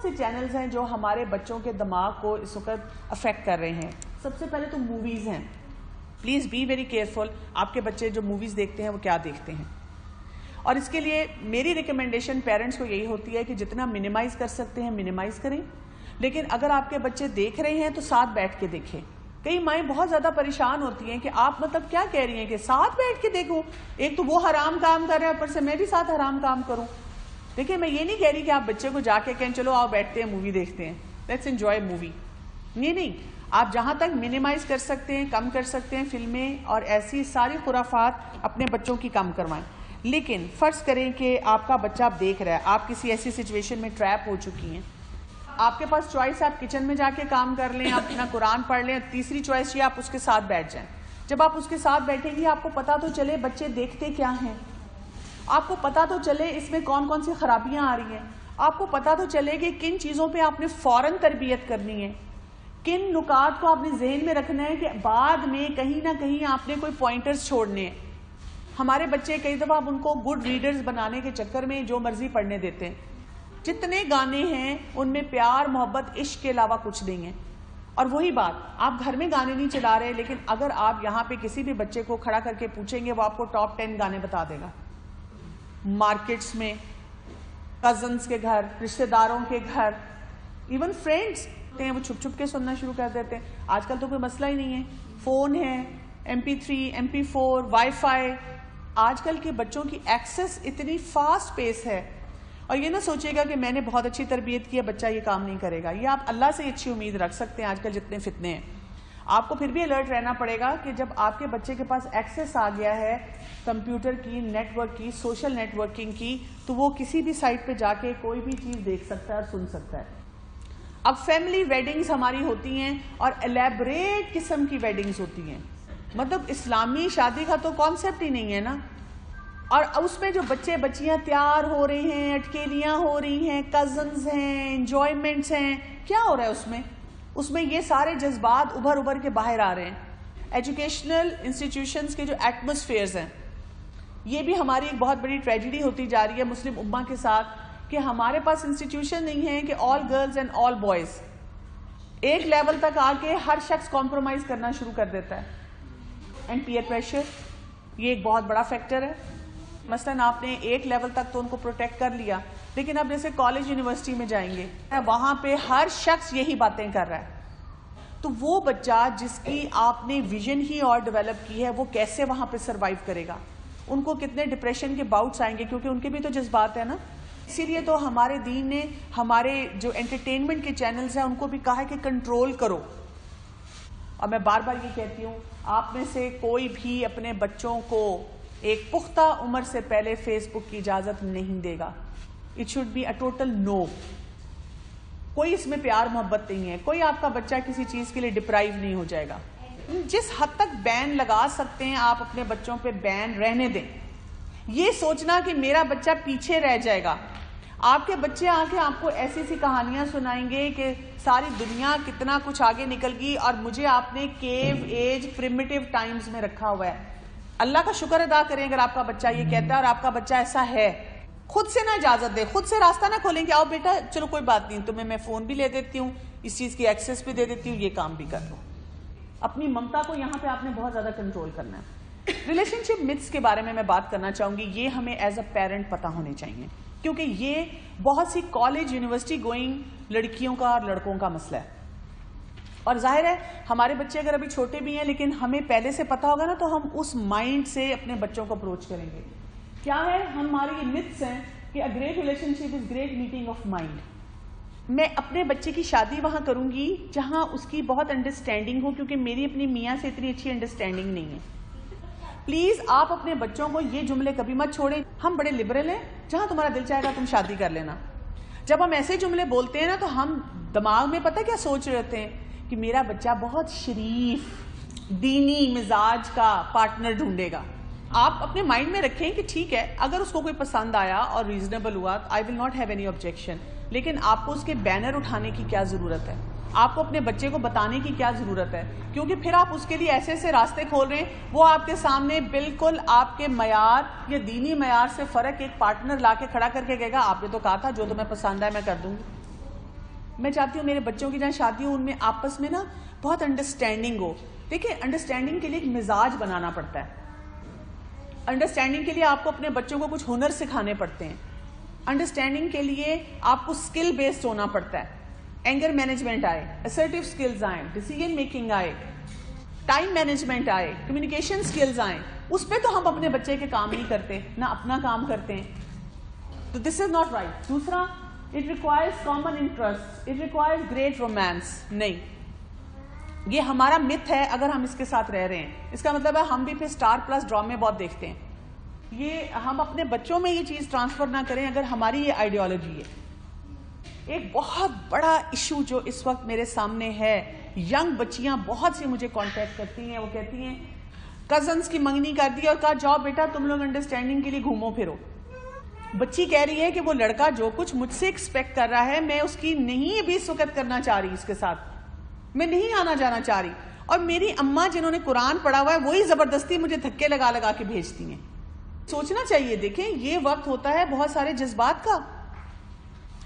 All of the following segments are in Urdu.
سے چینلز ہیں جو ہمارے بچوں کے دماغ کو اس وقت افیکٹ کر رہے ہیں؟ سب سے پہلے تو موویز ہیں. Please be very careful. آپ کے بچے جو موویز دیکھتے ہیں وہ کیا دیکھتے ہیں؟ اور اس کے لیے میری ریکمنڈیشن پیرنٹس کو یہی ہوتی ہے کہ جتنا منیمائز کر سکتے ہیں منیمائز کریں. لیکن اگر آپ کے بچے دیکھ رہے ہیں تو ساتھ بیٹھ کے دیکھیں. کئی مائیں بہت زیادہ پریشان ہوتی ہیں کہ آپ مطلب کیا کہہ رہی ہیں کہ ساتھ بیٹھ کے دیکھوں؟ ایک تو وہ حرام کام کر رہے ہیں، اوپر سے میں بھی ساتھ حرام کام کروں. دیکھیں میں یہ نہیں کہہ رہی کہ آپ بچے کو جا کے کہیں چلو آؤ بیٹھتے ہیں مووی دیکھتے ہیں، لیٹس انجوائے مووی. نہیں، آپ جہاں تک منیمائز کر سکتے ہیں کم کر سکتے ہیں فلمیں اور ایسی ساری خرافات اپنے بچوں کی کم کروائیں. لیکن فرض کریں کہ آپ کا بچہ آپ دیکھ رہا ہے، آپ کسی ایسی سچویشن میں ٹریپ ہو چکی ہیں، آپ کے پاس چوائس ہے آپ کچن میں جا کے کام کر لیں، آپ اپنا قرآن پڑھ لیں، تیسری چوائس یہ آپ اس کے ساتھ بیٹھ جائیں. جب آپ اس کے ساتھ بیٹھیں گی آپ کو پتا تو چلے بچے دیکھتے کیا ہیں، آپ کو پتا تو چلے اس میں کون کون سی خرابیاں آ رہی ہیں، آپ کو پتا تو چلے کہ کن چیزوں پہ آپ نے فوراً تربیت کرنی ہے، کن نکات کو آپ نے ذہن میں رکھنا ہے کہ بعد میں کہیں نہ کہیں آپ نے کوئی پوائنٹرز چھوڑنے ہیں. ہمارے بچے کئی دفعہ آپ ان کو گڈ ریڈرز بنانے کے چکر میں جو مرضی پڑھنے دیتے ہیں. جتنے گانے ہیں ان میں پیار محبت عشق کے علاوہ کچھ نہیں ہے. اور وہی بات آپ گھر میں گانے نہیں چلا رہے، لیکن اگر آپ یہاں پہ کسی بھی بچے کو کھڑا کر کے پوچھیں گے وہ آپ کو ٹاپ 10 گانے بتا دے گا. مارکیٹس میں، کزنز کے گھر، رشتہ داروں کے گھر، ایون فرینڈس وہ چھپ چھپ کے سننا شروع کر دیتے ہیں. آج کل تو کوئی مسئلہ ہی نہیں ہے، فون ہے، MP3 MP4 وائی فائی. آج کل کے بچوں کی ایکسس اتنی فاسٹ پیس ہے. اور یہ نہ سوچے گا کہ میں نے بہت اچھی تربیت کی ہے بچہ یہ کام نہیں کرے گا. یہ آپ اللہ سے اچھی امید رکھ سکتے ہیں. آج کل جتنے فتنے ہیں آپ کو پھر بھی الرٹ رہنا پڑے گا کہ جب آپ کے بچے کے پاس ایکسس آ گیا ہے کمپیوٹر کی، نیٹ ورک کی، سوشل نیٹ ورکنگ کی، تو وہ کسی بھی سائٹ پہ جا کے کوئی بھی چیز دیکھ سکتا ہے اور سن سکتا ہے. اب فیملی ویڈنگز ہماری ہوتی ہیں اور الیبریٹ قسم کی ویڈنگز ہوتی ہیں. مطلب اسلامی شادی کا تو کانسیپٹ ہی نہیں ہے نا. اور اس میں جو بچے بچیاں تیار ہو رہے ہیں، اٹکیلیاں ہو رہی ہیں، کزنز ہیں، انجوائمنٹس ہیں، کیا ہو رہا ہے اس میں یہ سارے جذبات ابھر کے باہر آ رہے ہیں. ایجوکیشنل انسٹیٹیوشنز کے جو ایٹماسفیئرز ہیں یہ بھی ہماری ایک بہت بڑی ٹریجڈی ہوتی جا رہی ہے مسلم امہ کے ساتھ کہ ہمارے پاس انسٹیٹیوشن نہیں ہے کہ all girls and all boys. ایک لیول تک آ کے ہر شخص کمپرومائز کرنا شروع کر دیتا ہے. اینڈ پیئر پریشر یہ ایک بہت بڑا فیکٹر ہے. مثلاً آپ نے ایک لیول تک تو ان کو پروٹیکٹ کر لیا، لیکن اب جیسے کالج یونیورسٹی میں جائیں گے وہاں پہ ہر شخص یہی باتیں کر رہا ہے. تو وہ بچہ جس کی آپ نے ویژن ہی اور ڈیولپ کی ہے وہ کیسے وہاں پہ سروائیو کرے گا؟ ان کو کتنے ڈپریشن کے باؤٹس آئیں گے، کیونکہ ان کے بھی تو جذبات ہیں نا. اسی لیے تو ہمارے دین نے ہمارے جو انٹرٹینمنٹ کے چینلز ہیں ان کو بھی کہا ہے کہ کنٹرول کرو. اور میں بار بار یہ کہتی ہوں آپ میں سے کوئی بھی اپنے بچوں کو ایک پختہ عمر سے پہلے فیس بک کی اجازت نہیں دے گا. It should be a total no. کوئی اس میں پیار محبت نہیں ہے. کوئی آپ کا بچہ کسی چیز کے لیے ڈپرائیو نہیں ہو جائے گا. جس حد تک بین لگا سکتے ہیں آپ اپنے بچوں پہ بین رہنے دیں. یہ سوچنا کہ میرا بچہ پیچھے رہ جائے گا، آپ کے بچے آ کے آپ کو ایسی سی کہانیاں سنائیں گے کہ ساری دنیا کتنا کچھ آگے نکل گئی اور مجھے آپ نے کیو ایج پریمیٹیو ٹائمز میں رکھا ہوا ہے. اللہ کا شکر ادا کریں اگر آپ کا بچہ یہ کہتا ہے اور آپ کا بچہ ایسا ہے. خود سے نہ اجازت دے، خود سے راستہ نہ کھولیں کہ آؤ بیٹا چلو کوئی بات نہیں تمہیں میں فون بھی لے دیتی ہوں، اس چیز کی ایکسس بھی دے دیتی ہوں، یہ کام بھی کر لو. اپنی ممتا کو یہاں پہ آپ نے بہت زیادہ کنٹرول کرنا ہے. ریلیشن شپ متس کے بارے میں بات کرنا چاہوں گی. یہ ہمیں ایز اے پیرنٹ پتہ ہونے چاہیے کیونکہ یہ بہت سی کالج یونیورسٹی گوئنگ لڑکیوں کا اور لڑکوں کا مسئلہ ہے. اور ظاہر ہے ہمارے بچے اگر ابھی چھوٹے بھی ہیں لیکن ہمیں پہلے سے پتہ ہوگا نا تو ہم اس مائنڈ سے اپنے بچوں کو اپروچ کریں گے. کیا ہے ہماری یہ متس ہیں کہ a great relation ship is great meeting of mind. میں اپنے بچے کی شادی وہاں کروں گی جہاں اس کی بہت انڈرسٹینڈنگ ہو، کیونکہ میری اپنی میاں سے اتنی اچھی انڈرسٹینڈنگ نہیں ہے. پلیز آپ اپنے بچوں کو یہ جملے کبھی مت چھوڑیں ہم بڑے لبرل ہیں، جہاں تمہارا دل چاہے گا تم شادی کر لینا. جب ہم ایسے جملے بولتے ہیں نا تو ہم دماغ میں پتہ کیا سوچ رہے ہوتے ہیں کہ میرا بچہ بہت شریف دینی مزاج کا پارٹنر ڈھونڈے گا. آپ اپنے مائنڈ میں رکھیں کہ ٹھیک ہے اگر اس کو کوئی پسند آیا اور ریزنیبل ہوا I will not have any objection, لیکن آپ کو اس کے بینر اٹھانے کی کیا ضرورت ہے؟ آپ کو اپنے بچے کو بتانے کی کیا ضرورت ہے؟ کیونکہ پھر آپ اس کے لیے ایسے ایسے راستے کھول رہے ہیں وہ آپ کے سامنے بالکل آپ کے معیار یا دینی معیار سے فرق ایک پارٹنر لا کے کھڑا کر کے کہے گا آپ نے تو کہا تھا جو تمہیں پسند ہے میں کر دوں گی. میں چاہتی ہوں میرے بچوں کی جہاں شادی ہو ان میں آپس میں نا بہت انڈرسٹینڈنگ ہو. دیکھیں انڈرسٹینڈنگ کے لیے ایک مزاج بنانا پڑتا ہے. انڈرسٹینڈنگ کے لیے آپ کو اپنے بچوں کو کچھ ہنر سکھانے پڑتے ہیں. انڈرسٹینڈنگ کے لیے آپ کو اسکل بیسڈ ہونا پڑتا ہے. اینگر مینجمنٹ آئے, اسرٹیو اسکلز آئیں, ڈیسیژن میکنگ آئے, ٹائم مینجمنٹ آئے, کمیونیکیشن اسکلز آئیں. اس پہ تو ہم اپنے بچے کے کام نہیں کرتے, نہ اپنا کام کرتے ہیں. تو دس از ناٹ رائٹ. دوسرا, it requires common interest, it requires great romance. نہیں, یہ ہمارا مت ہے اگر ہم اس کے ساتھ رہ رہے ہیں. اس کا مطلب ہے ہم بھی پھر اسٹار پلس ڈرامے بہت دیکھتے ہیں. یہ ہم اپنے بچوں میں یہ چیز ٹرانسفر نہ کریں اگر ہماری یہ آئیڈیالوجی ہے. ایک بہت بڑا ایشو جو اس وقت میرے سامنے ہے, ینگ بچیاں بہت سی مجھے کانٹیکٹ کرتی ہیں, وہ کہتی ہیں کزنس کی منگنی کر دی اور کہا جاؤ بیٹا تم لوگ انڈرسٹینڈنگ کے لیے گھومو پھرو. بچی کہہ رہی ہے کہ وہ لڑکا جو کچھ مجھ سے ایکسپیکٹ کر رہا ہے میں اس کی نہیں بھی اس وقت کرنا چاہ رہی, اس کے ساتھ میں نہیں آنا جانا چاہ رہی. اور میری اماں جنہوں نے قرآن پڑھا ہوا ہے وہی زبردستی مجھے دھکے لگا لگا کے بھیجتی ہیں. سوچنا چاہیے. دیکھیں یہ وقت ہوتا ہے بہت سارے جذبات کا,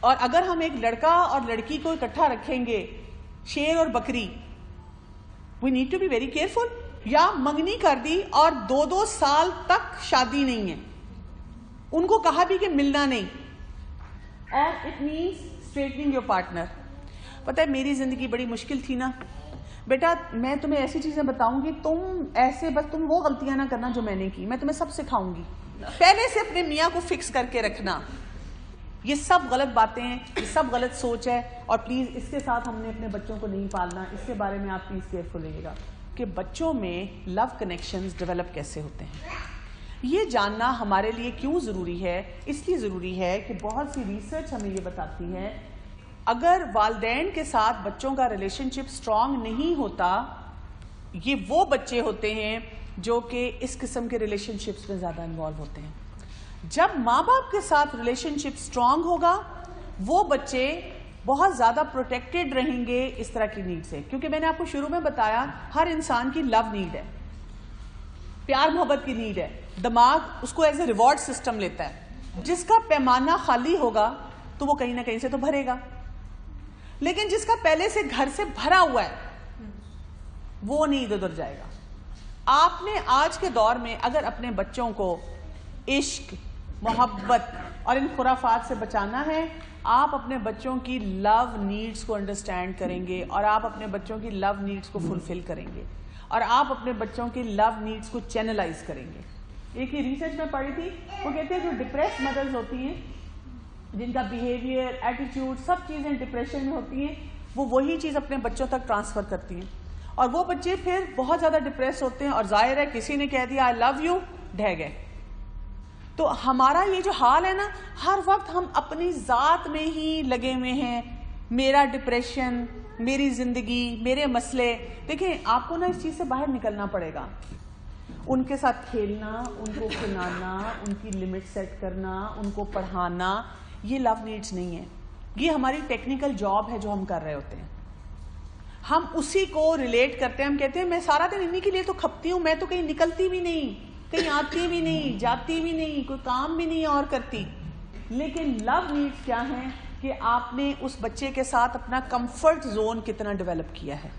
اور اگر ہم ایک لڑکا اور لڑکی کو اکٹھا رکھیں گے شیر اور بکری, we need to be very careful. یا منگنی کر دی اور 2 سال تک شادی نہیں ہے, ان کو کہا بھی کہ ملنا نہیں, اور اٹ مینس اسٹریٹننگ یور پارٹنر. پتہ ہے میری زندگی بڑی مشکل تھی نا بیٹا, میں تمہیں ایسی چیزیں بتاؤں گی تم ایسے بس تم وہ غلطیاں نہ کرنا جو میں نے کی, میں تمہیں سب سکھاؤں گی. پہلے سے اپنے میاں کو فکس کر کے رکھنا. یہ سب غلط باتیں ہیں, یہ سب غلط سوچ ہے, اور پلیز اس کے ساتھ ہم نے اپنے بچوں کو نہیں پالنا. اس کے بارے میں آپ پلیز کیئرفل رہیے گا کہ بچوں میں لو کنیکشنز ڈیولپ کیسے ہوتے ہیں. یہ جاننا ہمارے لیے کیوں ضروری ہے؟ اس لیے ضروری ہے کہ بہت سی ریسرچ ہمیں یہ بتاتی ہے اگر والدین کے ساتھ بچوں کا ریلیشن شپ اسٹرانگ نہیں ہوتا, یہ وہ بچے ہوتے ہیں جو کہ اس قسم کے ریلیشن شپس میں زیادہ انوالو ہوتے ہیں. جب ماں باپ کے ساتھ ریلیشن شپ اسٹرانگ ہوگا وہ بچے بہت زیادہ پروٹیکٹڈ رہیں گے اس طرح کی نیڈ سے. کیونکہ میں نے آپ کو شروع میں بتایا ہر انسان کی لو نیڈ ہے, پیار محبت کی نیڈ ہے. دماغ اس کو ایز اے ریوارڈ سسٹم لیتا ہے. جس کا پیمانہ خالی ہوگا تو وہ کہیں نہ کہیں سے تو بھرے گا, لیکن جس کا پہلے سے گھر سے بھرا ہوا ہے وہ نہیں ادھر ادھر جائے گا. آپ نے آج کے دور میں اگر اپنے بچوں کو عشق, محبت اور ان خرافات سے بچانا ہے, آپ اپنے بچوں کی لو نیڈز کو انڈرسٹینڈ کریں گے, اور آپ اپنے بچوں کی لو نیڈز کو فلفل کریں گے, اور آپ اپنے بچوں کی لو نیڈز کو چینلائز کریں گے. ایک ہی ریسرچ میں پڑھی تھی, وہ کہتے ہیں جو ڈپریس مدرز ہوتی ہیں جن کا بیہیویئر, ایٹیٹیوڈ, سب چیزیں ڈپریشن میں ہوتی ہیں, وہ وہی چیز اپنے بچوں تک ٹرانسفر کرتی ہیں, اور وہ بچے پھر بہت زیادہ ڈپریس ہوتے ہیں. اور ظاہر ہے کسی نے کہہ دیا آئی لو یو, ڈھہ گئے. تو ہمارا یہ جو حال ہے نا, ہر وقت ہم اپنی ذات میں ہی لگے ہوئے ہیں, میرا ڈپریشن, میری زندگی, میرے مسئلے. دیکھیں آپ کو نا اس چیز سے باہر نکلنا پڑے گا. ان کے ساتھ کھیلنا, ان کو کھلانا, ان کی لمٹ سیٹ کرنا, ان کو پڑھانا, یہ لو نیڈز نہیں ہے. یہ ہماری ٹیکنیکل جاب ہے جو ہم کر رہے ہوتے ہیں. ہم اسی کو ریلیٹ کرتے ہیں. ہم کہتے ہیں میں سارا دن انہی کے لیے تو کھپتی ہوں, میں تو کہیں نکلتی بھی نہیں, کہیں آتی بھی نہیں, جاتی بھی نہیں, کوئی کام بھی نہیں اور کرتی. لیکن لو نیڈز کیا ہیں کہ آپ نے اس بچے کے ساتھ اپنا کمفرٹ زون کتنا ڈیولپ کیا ہے.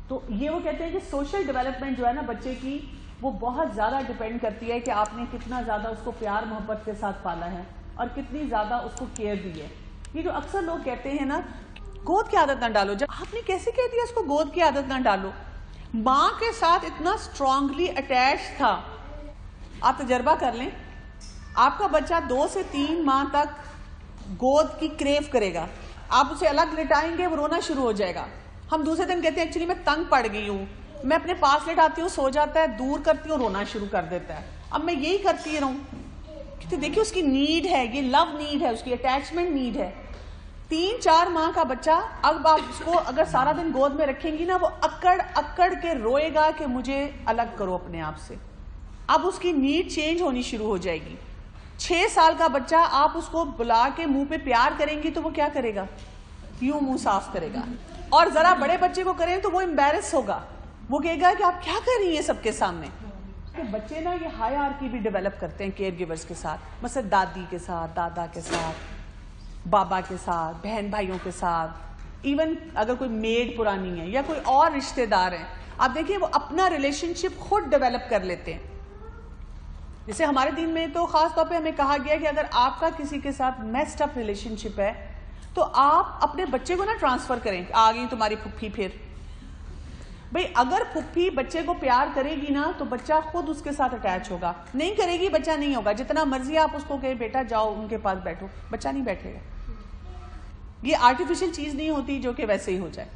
تو یہ وہ کہتے ہیں کہ سوشل ڈیولپمنٹ جو ہے نا بچے کی, وہ بہت زیادہ ڈیپینڈ کرتی ہے کہ آپ نے کتنا زیادہ اس کو پیار محبت کے ساتھ پالا ہے اور کتنی زیادہ اس کو کیئر دی ہے. یہ جو اکثر لوگ کہتے ہیں نا گود کی عادت نہ ڈالو, جب آپ نے کیسے کہہ دیا اس کو گود کی عادت نہ ڈالو؟ ماں کے ساتھ اتنا اسٹرانگلی اٹیچ تھا. آپ تجربہ کر لیں, آپ کا بچہ 2 سے 3 ماہ تک گود کی کریو کرے گا, آپ اسے الگ لٹائیں گے وہ رونا شروع ہو جائے گا. ہم دوسرے دن کہتے ہیں ایکچولی میں تنگ پڑ گئی ہوں, میں اپنے پاس لٹاتی ہوں, سو جاتا ہے, دور کرتی ہوں, رونا شروع کر دیتا ہے. اب میں یہی کرتی رہوں. دیکھیے اس کی نیڈ ہے, یہ لو نیڈ ہے, اس کی اٹیچمنٹ نیڈ ہے. 3-4 ماہ کا بچہ, اب آپ اس کو اگر سارا دن گود میں رکھیں گی نا, وہ اکڑ اکڑ کے روئے گا کہ مجھے الگ کرو اپنے آپ سے. اب اس کی نیڈ چینج ہونی شروع ہو جائے گی. 6 سال کا بچہ, آپ اس کو بلا کے منہ پہ پیار کریں گی تو وہ کیا کرے گا؟ یوں منہ صاف کرے گا. اور ذرا بڑے بچے کو کریں تو وہ امبیرس ہوگا, وہ کہے گا کہ آپ کیا کر رہی ہیں سب کے سامنے. کہ بچے نا یہ ہائرارکی بھی ڈیولپ کرتے ہیں کیئر گیورز کے ساتھ, مثلا دادی کے ساتھ, دادا کے ساتھ. بابا کے ساتھ، بہن بھائیوں کے ساتھ، ایون اگر کوئی میڈ پرانی ہے یا کوئی اور رشتہ دار ہیں، آپ دیکھیں وہ اپنا ریلیشن شپ خود ڈیولپ کر لیتے ہیں. جیسے ہمارے دین میں تو خاص طور پہ ہمیں کہا گیا کہ اگر آپ کا کسی کے ساتھ میسڈ اپ ریلیشن شپ ہے تو آپ اپنے بچے کو نہ ٹرانسفر کریں. آ گئی تمہاری پھپھی پھر. بھئی اگر پھپھی بچے کو پیار کرے گی نا تو بچہ خود اس کے ساتھ اٹیچ ہوگا. نہیں کرے گی بچہ نہیں ہوگا. جتنا مرضی آپ اس کو کہیں بیٹا جاؤ ان کے پاس بیٹھو، بچہ نہیں بیٹھے گا. یہ آرٹیفیشل چیز نہیں ہوتی جو کہ ویسے ہی ہو جائے.